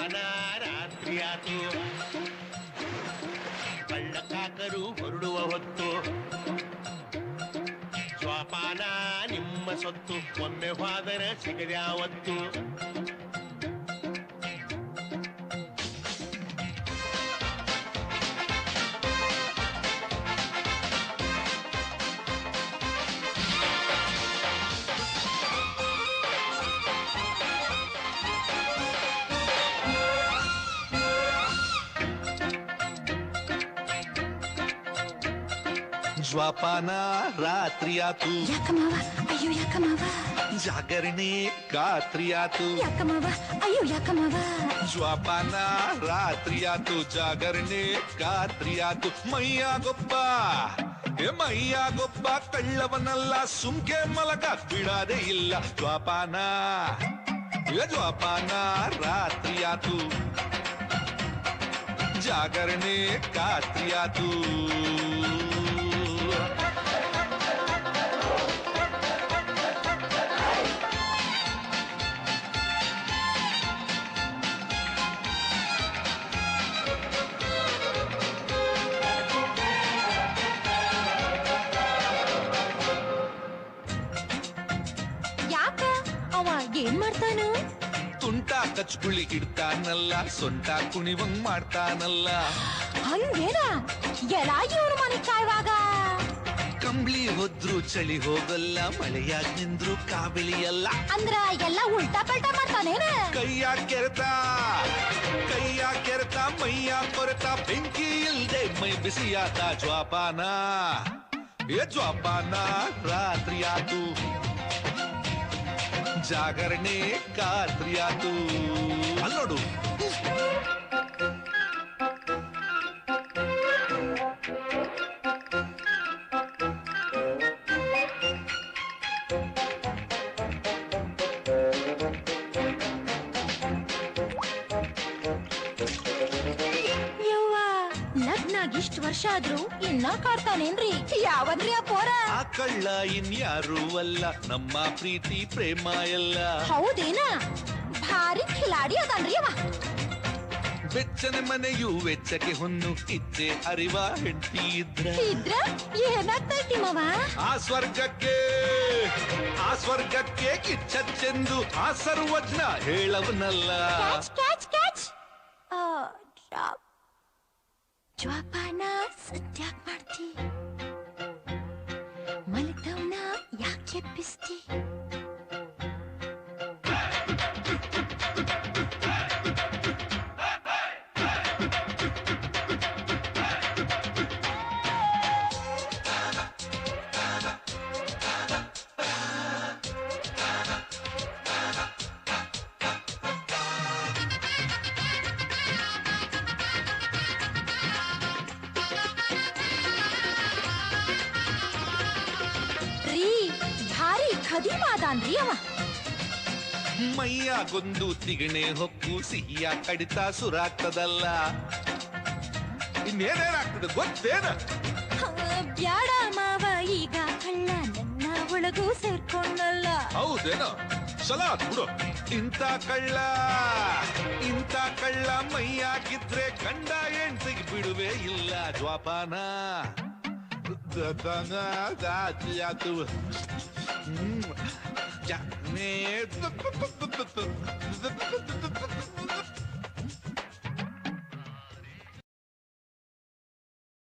ಜೋಪಾನ ರಾತ್ರಿ ಆತು, ಕಳ್ಳಕಾಕರು ಹೊರಡುವ ಹೊತ್ತು, ಜೋಪಾನ ನಿಮ್ಮ ಸೊತ್ತು, ಒಮ್ಮೆ ಹೋದರ ಸಿಗದ್ಯಾವತ್ತು. ಜ್ವಾಪಾನ ರಾತ್ರಿ ಆತು, ಯಾಕಮ್ಮವ ಅಯ್ಯೋ ಯಾಕಮ್ಮವ, ಜಾಗರಣೆ ಖಾತ್ರಿ ಆತು, ಯಾಕಮ್ಮವ ಅಯ್ಯೋ ಯಾಕಮ್ಮವ, ಜ್ವಾಪಾನ ರಾತ್ರಿ ಆತು, ಜಾಗರಣೆ ಖಾತ್ರಿ ಆತು. ಮೈಯಾಗೊಬ್ಬ ಮೈಯಾಗೊಬ್ಬ ಕಳ್ಳವನಲ್ಲ, ಸುಮ್ಕೆ ಮಲಗ ಬಿಡಾದೆ ಇಲ್ಲ. ಜ್ವಾಪಾನ ಜ್ವಾಪಾನ ರಾತ್ರಿ ಆತು, ಜಾಗರಣೆ ಖಾತ್ರಿ ಆತು. ಯಾಕ ಅವ ಏನ್ ಮಾಡ್ತಾನು? ತುಂಟ ಕಚ್ಗುಳಿ ಇಡ್ತಾನಲ್ಲ, ಸೊಂಟ ಕುಣಿವಂಗ್ ಮಾಡ್ತಾನಲ್ಲ. ಹಂಗೇನ ಎಲ್ಲ ಇವ್ರ ಮನೆ ಕಾಯುವಾಗ ಕಂಬ್ಳಿ ಹೋದ್ರು ಚಳಿ ಹೋಗಲ್ಲ, ಮಳೆಯಾಗ್ ನಿಂದ್ರು ಕಾಬಿಳಿಯಲ್ಲ. ಅಂದ್ರ ಎಲ್ಲ ಉಲ್ಟಾ ಪಲ್ಟಾ ಮಾಡ್ತಾನೇನ? ಕೈಯ ಕೆರೆತ ಮೈಯ ಕೊರೆತ, ಬೆಂಕಿ ಇಲ್ದೆ ಮೈ ಬಿಸಿಯಾತ. ಜ್ವಾಪಾನ ಜ್ವಾಪಾನ ರಾತ್ರಿ ಆತು, ಜಾಗರಣೆ ಖಾತ್ರಿ ಆತು. ಅಲ್ಲೋಡು ಯವ್ವ ಲಗ್ನಾಗ್ ಇಷ್ಟ ವರ್ಷ ಆದ್ರೂ ಇನ್ನ ಕಾಡ್ತಾನೇನ್ರಿ? ಯಾವನ್ರಿ ಆ ಪೋರ? ಆ ಕಳ್ಳ ಇನ್ಯಾರು ಅಲ್ಲ, ನಮ್ಮ ಪ್ರೀತಿ ಪ್ರೇಮ ಎಲ್ಲ. ಹೌದೇನ? ಭಾರಿ ಖಿಲಾಡಿ ಅದನ್ರಿ ಅವ. ಬೆಚ್ಚನೆ ಮನೆಯು ವೆಚ್ಚಕ್ಕೆ ಹೊನ್ನು, ಇಚ್ಛೆ ಅರಿವ ಹೆಂಡತಿ ಇದ್ರ ಏನಾಗ್ತೈತಿ ಮವ? ಆ ಸ್ವರ್ಗಕ್ಕೆ ಕಿಚ್ಚೆಂದು ಆ ಸರ್ವಜ್ಞ ಹೇಳವನಲ್ಲ. ಕ್ಯಾಚ್ ಜ್ವಾಪಾನ ಸತ್ಯಾಕ್ ಮಾಡ್ತಿ? ಮಲಗ್ದವ್ನ ಯಾಕೆ ಎಬ್ಬಿಸ್ತಿ? ಭಾರಿ ಖದೀಮಾದಾನ್ರಿ ಅವ. ಮೈಯಾಗೊಂದು ತಿಗಣೆ ಹೊಕ್ಕು, ಸಿಹಿಯ ಕಡಿತ ಸುರಾಗ್ತದಲ್ಲ. ಇನ್ನೇನೇನಾಗ್ತದೆ ಗೊತ್ತೇನ? ಬ್ಯಾಡ ಮಾವ ಈಗ ಕಳ್ಳ ನನ್ನ ಒಳಗೂ ಸೇರ್ಕೊಂಡಲ್ಲ. ಹೌದೇನೋ? ಸಲಾತ್ ಬಿಡು. ಇಂಥ ಕಳ್ಳ ಮೈಯಾಗಿದ್ರೆ ಗಂಡ ಹೆಂಡ್ತಿಗೆ ಬಿಡುವೆ ಇಲ್ಲ. ಜ್ವಾಪಾನ ಆತು,